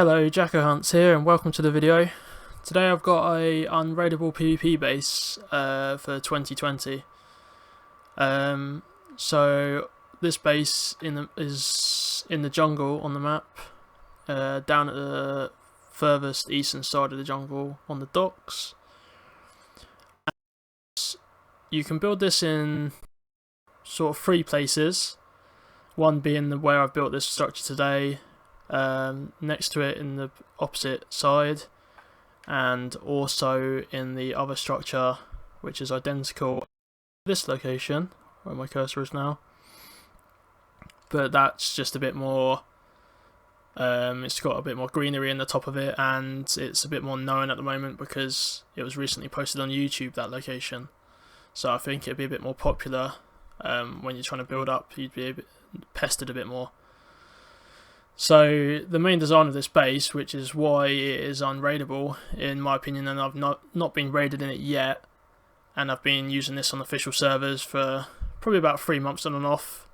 Hello, Jacko Hunts here, and welcome to the video. Today I've got a unraidable PvP base for 2020. So this base is in the jungle on the map, down at the furthest eastern side of the jungle on the docks. And you can build this in sort of three places. One being where I've built this structure today. Next to it in the opposite side, and also in the other structure which is identical to this location where my cursor is now, but that's just a bit more, it's got a bit more greenery in the top of it, and it's a bit more known at the moment because it was recently posted on YouTube, that location. So I think it'd be a bit more popular. When you're trying to build up, you'd be pestered a bit more. So the main design of this base, which is why it is unraidable in my opinion, and I've not been raided in it yet, and I've been using this on official servers for probably about 3 months on and off,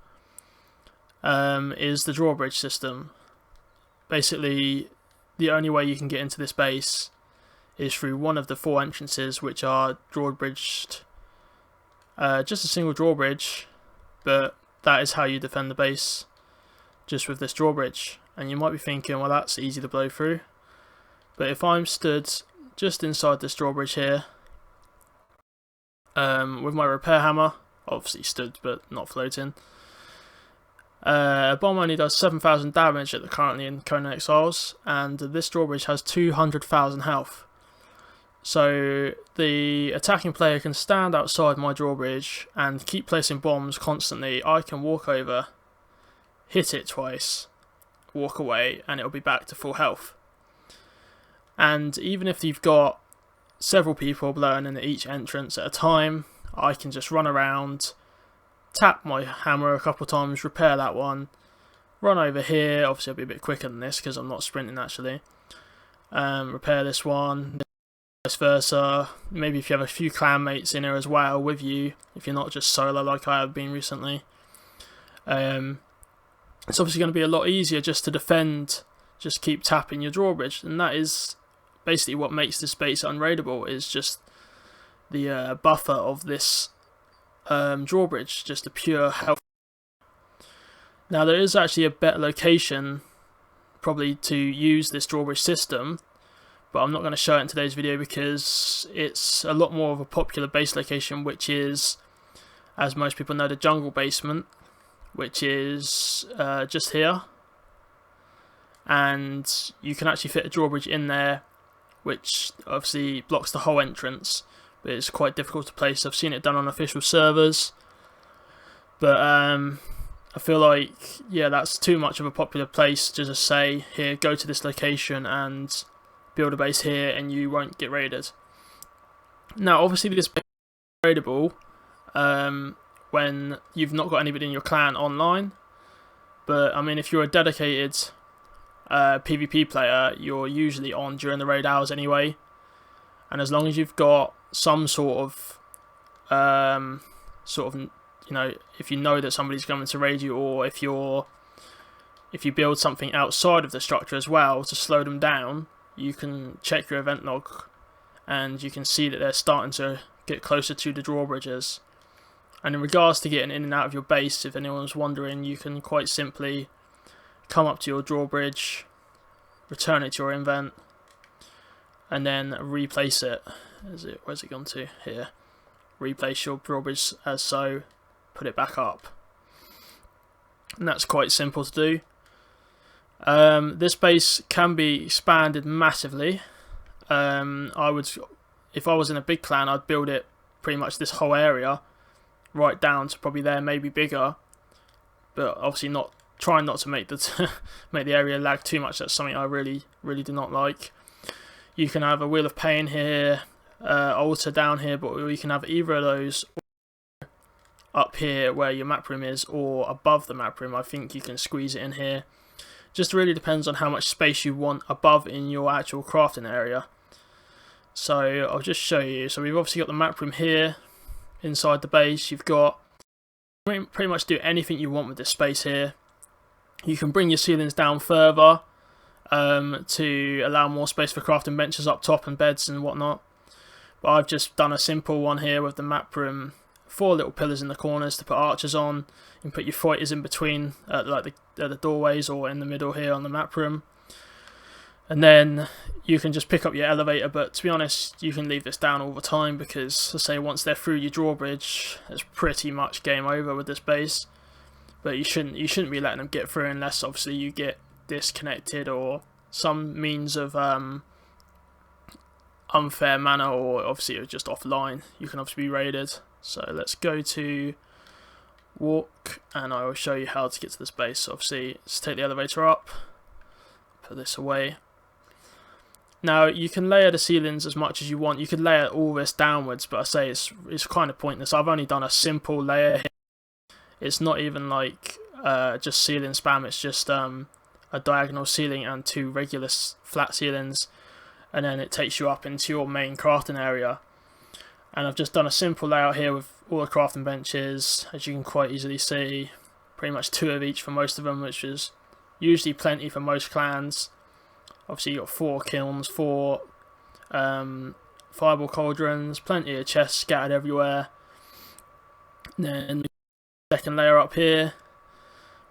is the drawbridge system. Basically, the only way you can get into this base is through one of the 4 entrances, which are drawbridged, just a single drawbridge, but that is how you defend the base, just with this drawbridge. And you might be thinking, well, that's easy to blow through, but if I'm stood just inside this drawbridge here, with my repair hammer, obviously stood but not floating, a bomb only does 7,000 damage currently in Conan Exiles, and this drawbridge has 200,000 health. So the attacking player can stand outside my drawbridge and keep placing bombs constantly. I can walk over, hit it twice, walk away, and it'll be back to full health. And even if you've got several people blowing in each entrance at a time, I can just run around, tap my hammer a couple of times, repair that one, run over here. Obviously I'll be a bit quicker than this because I'm not sprinting actually. Repair this one, vice versa. Maybe if you have a few clanmates in here as well with you, if you're not just solo like I have been recently. It's obviously going to be a lot easier just to defend, just keep tapping your drawbridge, and that is basically what makes this base unraidable, is just the buffer of this drawbridge, just a pure health. Now there is actually a better location probably to use this drawbridge system, but I'm not going to show it in today's video because it's a lot more of a popular base location, which is, as most people know, the jungle basement, which is just here, and you can actually fit a drawbridge in there, which obviously blocks the whole entrance, but it's quite difficult to place. I've seen it done on official servers, but I feel like, yeah, that's too much of a popular place to just say, here, go to this location and build a base here and you won't get raided. Now obviously this base is raidable when you've not got anybody in your clan online, but I mean, if you're a dedicated PvP player, you're usually on during the raid hours anyway, and as long as you've got some sort of you know, if you know that somebody's coming to raid you, or if you build something outside of the structure as well to slow them down, you can check your event log and you can see that they're starting to get closer to the drawbridges. And in regards to getting in and out of your base, if anyone's wondering, you can quite simply come up to your drawbridge, return it to your event, and then replace it. Where's it gone to? Here. Replace your drawbridge as so, put it back up. And that's quite simple to do. This base can be expanded massively. If I was in a big clan, I'd build it pretty much this whole area, right down to probably there, maybe bigger, but obviously trying not to make the make the area lag too much. That's something I really do not like. You can have a Wheel of Pain here, altar down here, but you can have either of those up here where your map room is, or above the map room. I think you can squeeze it in here. Just really depends on how much space you want above in your actual crafting area. So I'll just show you. So we've obviously got the map room here. Inside the base, you've got pretty much do anything you want with this space here. You can bring your ceilings down further, to allow more space for crafting benches up top and beds and whatnot. But I've just done a simple one here with the map room, 4 little pillars in the corners to put archers on, and put your fighters in between, like the doorways or in the middle here on the map room. And then you can just pick up your elevator, but to be honest, you can leave this down all the time because, I say, once they're through your drawbridge, it's pretty much game over with this base. But you shouldn't be letting them get through unless obviously you get disconnected or some means of unfair manner, or obviously you're just offline. You can obviously be raided. So let's go to walk, and I will show you how to get to this base. So obviously, let's take the elevator up, put this away. Now you can layer the ceilings as much as you want. You could layer all this downwards, but I say it's kind of pointless. I've only done a simple layer here. It's not even like just ceiling spam. It's just a diagonal ceiling and 2 regular flat ceilings, and then it takes you up into your main crafting area. And I've just done a simple layout here with all the crafting benches, as you can quite easily see, pretty much 2 of each for most of them, which is usually plenty for most clans. Obviously you've got 4 kilns, 4 fireball cauldrons, plenty of chests scattered everywhere. Then second layer up here,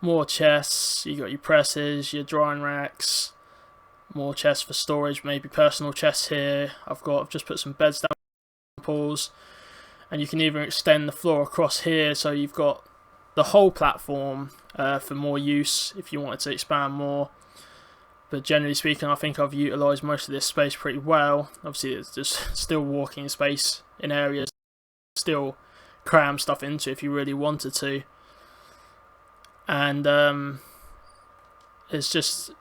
more chests, you got your presses, your drying racks, more chests for storage, maybe personal chests here. I've just put some beds down pools, and you can even extend the floor across here, so you've got the whole platform for more use if you wanted to expand more. But generally speaking, I think I've utilised most of this space pretty well. Obviously it's just still walking space in areas, still cram stuff into if you really wanted to, and it's just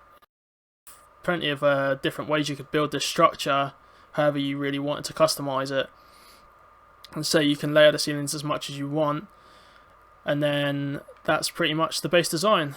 plenty of different ways you could build this structure however you really wanted to customise it. And so you can layer the ceilings as much as you want, and then that's pretty much the base design.